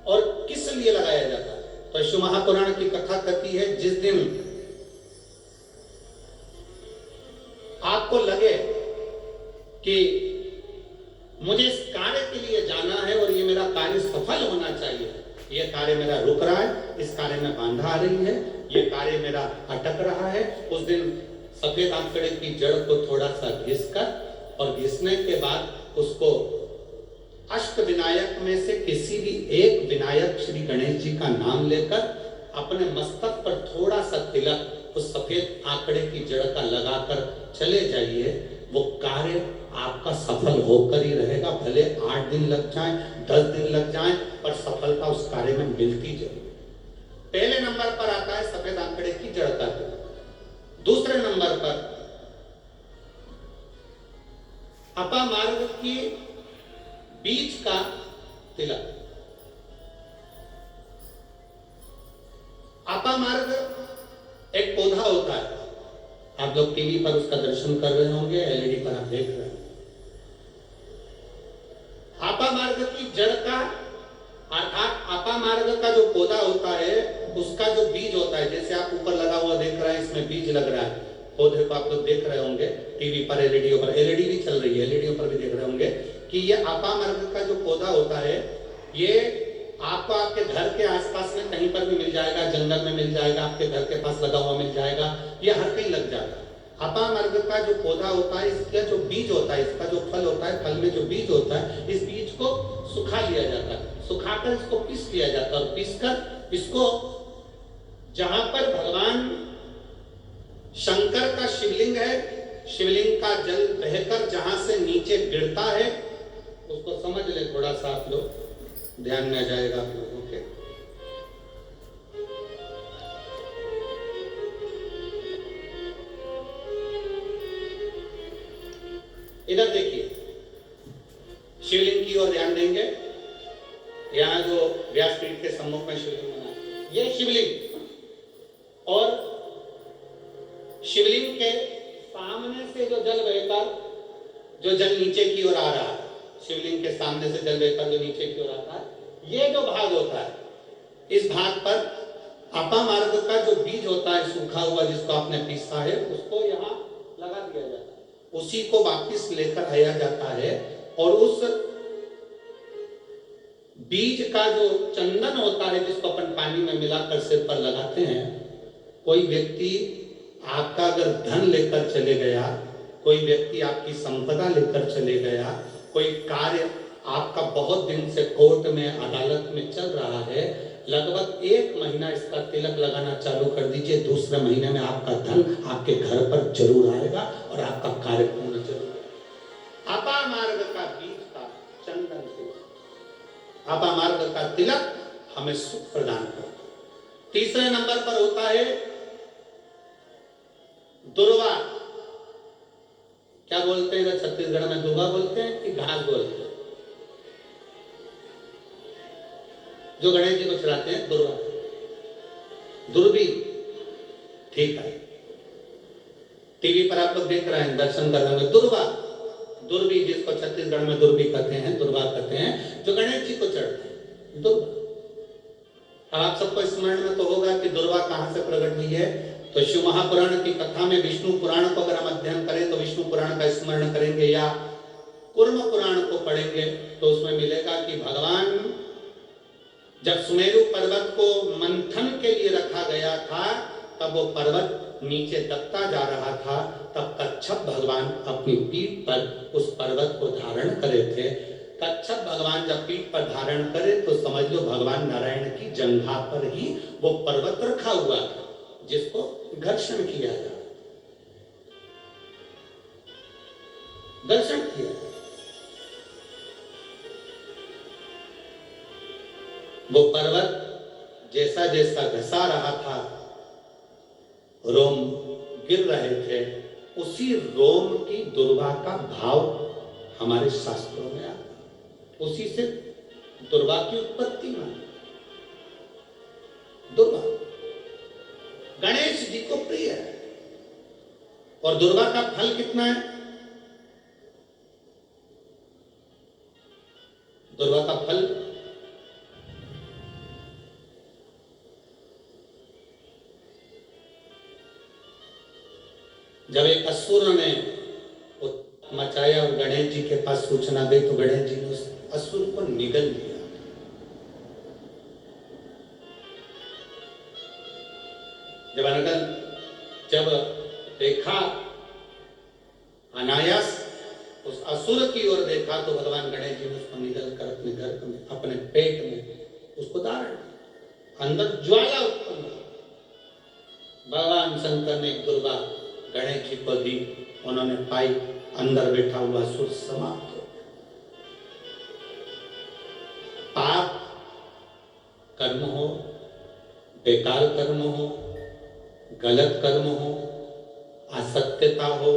और किस लिए लगाया जाता है? तो शिव महापुराण की कथा कहती है, जिस दिन आपको लगे कि मुझे इस कार्य के लिए जाना है और ये मेरा कार्य सफल होना चाहिए, ये कार्य मेरा रुक रहा है, इस कार्य में बाधा आ रही है, ये कार्य मेरा अटक रहा है, उस दिन सफेद आंकड़े की जड़ को थोड़ा सा घिसकर और घिसने के बाद उसको अष्ट विनायक में से किसी भी एक विनायक श्री गणेश जी का नाम लेकर अपने मस्तक पर थोड़ा सा तिलक उस सफेद आंकड़े की जड़ का लगाकर चले जाइए। वो कार्य आपका सफल होकर ही रहेगा, भले 8 दिन लग जाए, 10 दिन लग जाए, पर सफलता उस कार्य में मिलती जरूर। पहले नंबर पर आता है सफेद आंकड़े की जड़ का तिलक। दूसरे नंबर पर अपामार्ग की बीज का तिलक। अपामार्ग एक पौधा होता है, आप लोग टीवी पर उसका दर्शन कर रहे होंगे, एलईडी पर आप देख रहे हैं। अपामार्ग की जड़ का अर्थात अपामार्ग का जो पौधा होता है उसका जो बीज होता है, जैसे आप ऊपर लगा हुआ देख रहे हैं, इसमें बीज लग रहा है, पौधे को आप लोग देख रहे होंगे टीवी पर, एलईडी पर, एलईडी भी चल रही है, एलईडी पर भी देख रहे होंगे कि ये अपामार्ग का जो पौधा होता है ये आपको आपके घर के आसपास में कहीं पर भी मिल जाएगा, जंगल में मिल जाएगा, आपके घर के पास लगा हुआ मिल जाएगा, ये हर कहीं लग जाएगा। अपामार्ग का जो पौधा होता है, इसका जो बीज होता है, इसका जो फल होता है, फल में जो बीज होता है, इस बीज को सुखा लिया जाता है, सुखाकर इसको पीस लिया जाता है और पीसकर इसको जहां पर भगवान शंकर का शिवलिंग है, शिवलिंग का जल बहकर जहां से नीचे गिरता है, उसको समझ ले थोड़ा सा, आप लोग ध्यान में आ जाएगा आप लोगों के। इधर देखिए, शिवलिंग की ओर ध्यान देंगे। यहां जो व्यासपीठ के सम्मुख में शिवलिंग बना है, ये शिवलिंग, और शिवलिंग के सामने से जो जल बहकर, जो जल नीचे की ओर आ रहा है, शिवलिंग के सामने से जल बहकर जो नीचे की ओर आता है, ये जो भाग होता है, इस भाग पर अपामार्ग का जो बीज होता है सूखा हुआ, जिसको आपने पीसा है, उसको यहाँ लगा दिया जाता है, उसी को वापिस लेकर आया जाता है और उस बीज का जो चंदन होता है, जिसको अपन पानी में मिलाकर सिर पर लगाते हैं, कोई व्यक्ति आपका अगर धन लेकर चले गया, कोई व्यक्ति आपकी संपदा लेकर चले गया, कोई कार्य आपका बहुत दिन से कोर्ट में, अदालत में चल रहा है, लगभग 1 महीना इसका तिलक लगाना चालू कर दीजिए, दूसरे महीने में आपका धन आपके घर पर जरूर आएगा और आपका कार्य पूर्ण जरूर होगा। अपामार्ग का बीज का चंदन तिलक, अपामार्ग का तिलक हमें सुख प्रदान करता है। तीसरे नंबर पर होता है दुर्वा। क्या बोलते हैं इधर छत्तीसगढ़ में, दुर्वा बोलते हैं कि घास बोलते हैं? जो गणेश जी को चढ़ाते हैं दुर्वा, दुर्बी, ठीक है, टीवी पर आप लोग देख रहे हैं, दर्शन कर रहे होंगे। दुर्वा, दुर्बी, जिसको छत्तीसगढ़ में दुर्बी कहते हैं, दुर्वा कहते हैं, जो गणेश जी को चढ़ते हैं, दुर्वा। अब आप सबको स्मरण में तो होगा कि दुर्वा कहां से प्रकट हुई है। तो शिव महापुराण की कथा में विष्णु पुराण को अगर हम अध्ययन करें तो विष्णु पुराण का स्मरण करेंगे या कूर्म पुराण को पढ़ेंगे तो उसमें मिलेगा कि भगवान जब सुमेरु पर्वत को मंथन के लिए रखा गया था, तब वो पर्वत नीचे दबता जा रहा था, तब कच्छप भगवान अपनी पीठ पर उस पर्वत को धारण करे थे। कच्छप भगवान जब पीठ पर धारण करे तो समझ लो भगवान नारायण की जंघा पर ही वो पर्वत रखा हुआ था, जिसको घर्षण किया जा, घर्षण किया। वो पर्वत जैसा जैसा घसा रहा था, रोम गिर रहे थे, उसी रोम की दुर्वा का भाव हमारे शास्त्रों में आता, उसी से दुर्वा की उत्पत्ति मानी। दुर्वा गणेश जी को प्रिय है, और दुर्वा का फल कितना है? दुर्वा का फल जब एक असुर ने मचाया और गणेश जी के पास सूचना गई तो गणेश जी ने उस असुर को निगल लिया। जब देखा अनायास उस असुर की ओर देखा तो भगवान गणेश जी ने उसको निगल कर अपने गर्भ में, अपने पेट में उसको धारण किया। अंदर ज्वाला उत्पन्न हुई। भगवान शंकर ने दुर्गा गणेश जी को दी, उन्होंने पाई, अंदर बैठा हुआ असुर समाप्त हो गया। पाप कर्म हो, बेकार कर्म हो, गलत कर्म हो, असत्यता हो,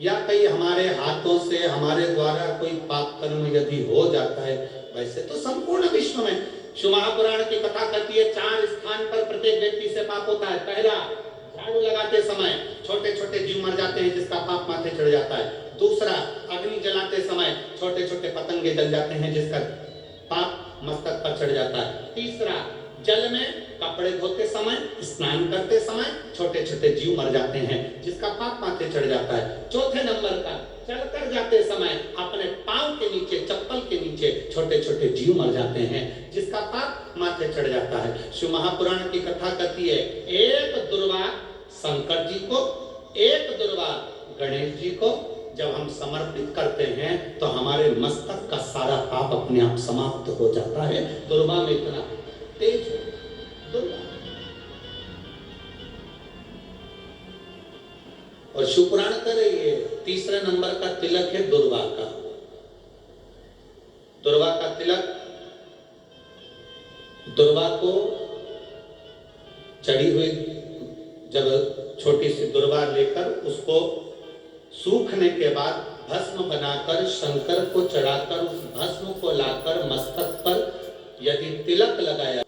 या कहीं हमारे हाथों से हमारे द्वारा कोई पाप कर्म यदि हो जाता है, वैसे तो संपूर्ण विश्व में शिव महापुराण की कथा कहती है 4 स्थान पर प्रत्येक व्यक्ति से पाप होता है। पहला, झाड़ू लगाते समय छोटे छोटे जीव मर जाते हैं जिसका पाप माथे चढ़ जाता है। दूसरा, अग्नि जलाते समय छोटे छोटे पतंगे जल जाते हैं जिसका पाप मस्तक पर चढ़ जाता है। तीसरा, जल में कपड़े धोते समय, स्नान करते समय छोटे छोटे जीव मर जाते हैं जिसका पाप माथे चढ़ जाता है। चौथे नंबर का, चलकर जाते समय अपने पांव के नीचे, चप्पल के नीचे छोटे छोटे जीव मर जाते हैं जिसका पाप माथे चढ़ जाता है। शिव महापुराण की कथा कहती है एक दुर्वा शंकर जी को, एक दुर्वा गणेश जी को जब हम समर्पित करते हैं तो हमारे मस्तक का सारा पाप अपने आप समाप्त हो जाता है। दुर्वा में इतना तेज है दुर्वा। और शिवपुराण कर रही है तीसरे नंबर का तिलक है दुर्वा का। दुर्वा का तिलक, दुर्वा को चढ़ी हुई जब छोटी सी दुर्वा लेकर उसको सूखने के बाद भस्म बनाकर शंकर को चढ़ाकर उस भस्म को लाकर मस्तक पर यदि तिलक लगाया।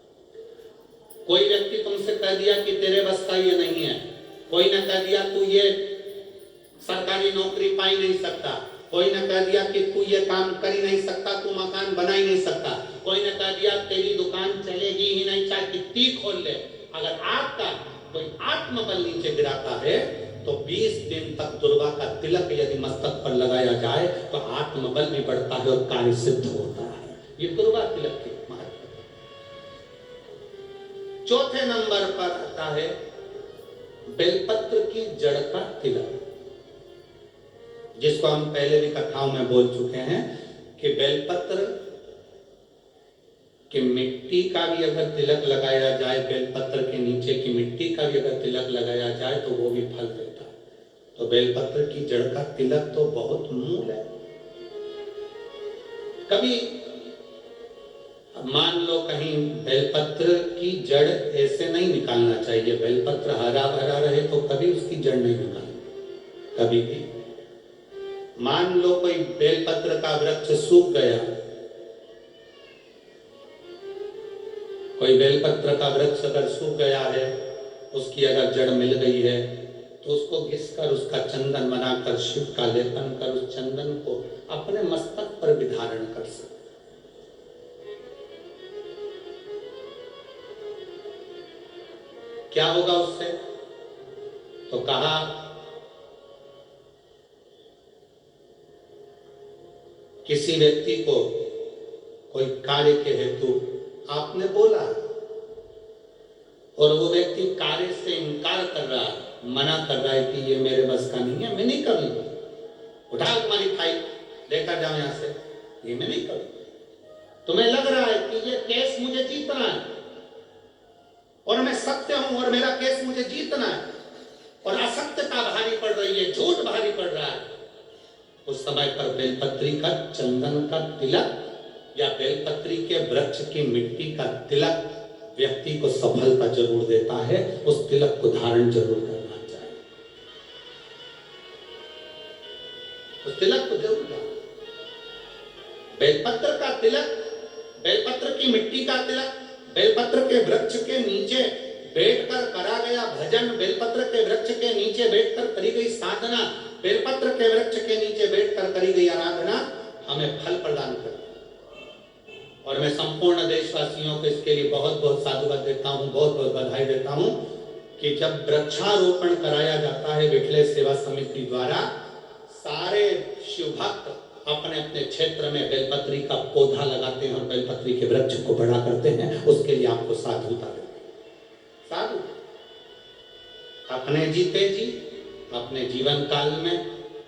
कोई व्यक्ति तुमसे कह दिया कि तेरे बस का ये नहीं है, कोई ने कह दिया तू ये सरकारी नौकरी पा ही नहीं सकता, कोई ने कह दिया कि तू ये काम कर ही नहीं सकता, तू मकान बना ही नहीं सकता, कोई ने कह दिया तेरी दुकान चलेगी ही नहीं चाहे कितनी खोल ले। अगर आपका कोई आत्मबल नीचे गिराता है तो 20 दिन तक दुर्वा का तिलक यदि मस्तक पर लगाया जाए तो आत्मबल भी बढ़ता है और कार्य सिद्ध होता है। ये दुर्वा तिलक की महत्व। चौथे नंबर पर आता है बेलपत्र की जड़ का तिलक, जिसको हम पहले भी कथाओं में बोल चुके हैं कि बेलपत्र कि मिट्टी का भी अगर तिलक लगाया जाए, बेलपत्र के नीचे की मिट्टी का भी अगर तिलक लगाया जाए तो वो भी फल देता है। तो बेलपत्र की जड़ का तिलक तो बहुत मूल है। कभी मान लो कहीं बेलपत्र की जड़ ऐसे नहीं निकालना चाहिए, बेलपत्र हरा भरा रहे तो कभी उसकी जड़ नहीं निकालनी। कभी भी मान लो कोई बेलपत्र का वृक्ष सूख गया, कोई बेलपत्र का वृक्ष अगर सूख गया है, उसकी अगर जड़ मिल गई है तो उसको घिसकर उसका चंदन बनाकर शिव का लेपन कर उस चंदन को अपने मस्तक पर भी धारण कर सकते। क्या होगा उससे? तो कहा किसी व्यक्ति को कोई कार्य के हेतु आपने बोला और वो व्यक्ति कार्य से इनकार कर रहा है, मना कर रहा है कि ये मेरे बस का नहीं है, मैं नहीं करूंगा, उठा तुम्हारी फाइल लेकर जाओ यहां से, ये मैं नहीं करूंगा। तुम्हें लग रहा है कि ये केस मुझे जीतना है और मैं सत्य हूं और मेरा केस मुझे जीतना है और असत्यता भारी पड़ रही है, झूठ भारी पड़ रहा है। उस समय पर बेलपत्री का चंदन का तिलक या बेलपत्री के वृक्ष की मिट्टी का तिलक व्यक्ति को सफलता जरूर देता है। उस तिलक को धारण जरूर करना चाहिए, उस तिलक को जरूर धारण। बेलपत्र का तिलक, बेलपत्र की मिट्टी का तिलक, बेलपत्र के वृक्ष के नीचे बैठकर करा गया भजन, बेलपत्र के वृक्ष के नीचे बैठकर करी गई साधना, बेलपत्र के वृक्ष के नीचे बैठकर करी गई आराधना हमें फल प्रदान करती है। और मैं संपूर्ण देशवासियों को इसके लिए बहुत बहुत साधुवाद देता हूं, बहुत बहुत बधाई देता हूं कि जब वृक्षारोपण कराया जाता है विठले सेवा समिति द्वारा, सारे शिव भक्त अपने अपने क्षेत्र में बेलपत्री का पौधा लगाते हैं और बेलपत्री के वृक्ष को बड़ा करते हैं। उसके लिए आपको साधुता देते हैं। साधु अपने जीते जी अपने जीवन काल में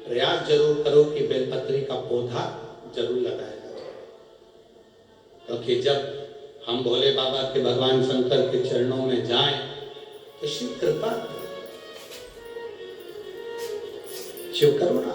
प्रयास जरूर करो कि बेलपत्री का पौधा जरूर लगाया जाए, क्योंकि जब हम भोले बाबा के भगवान शंकर के चरणों में जाएं तो शिव कृपा, शिव करुणा